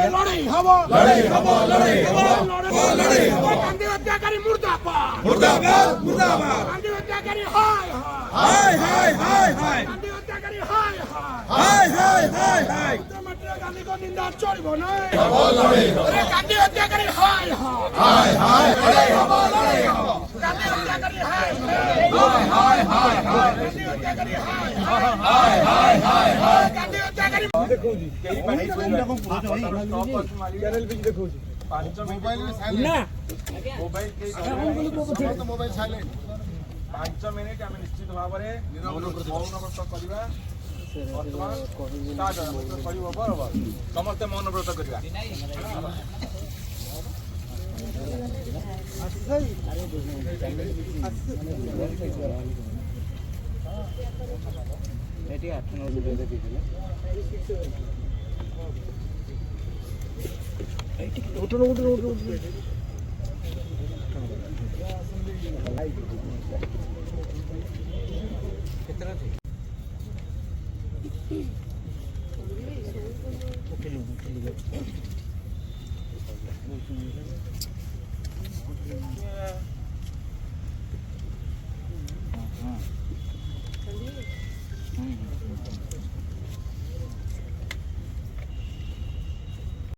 लड़ाई हब गांधी हत्याकारी मुर्दाबाद मुर्दाबाद मुर्दाबाद गांधी हत्याकारी हाय हाय हाय हाय हाय गांधी हत्याकारी हाय हाय हाय हाय हाय गांधी को निंदा चलबो नहीं अरे गांधी हत्याकारी हाय हाय हाय लड़ाई हब गांधी हत्याकारी हाय हाय हाय हाय गांधी हत्याकारी हाय हाय हाय हाय गांधी हत्याकारी देखो जी कई पानी चैनल पे देखो जी 5 मोबाइल में साइलेंट ना मोबाइल के तो मोबाइल साइलेंट 5 मिनिट हम निश्चित भाव रे मौन व्रत करिवा वर्तमान स्टार्ट करिवो बरोबर समस्त मौन व्रत करिवा एटी 8 9 दे दीजिए उठो कितना थी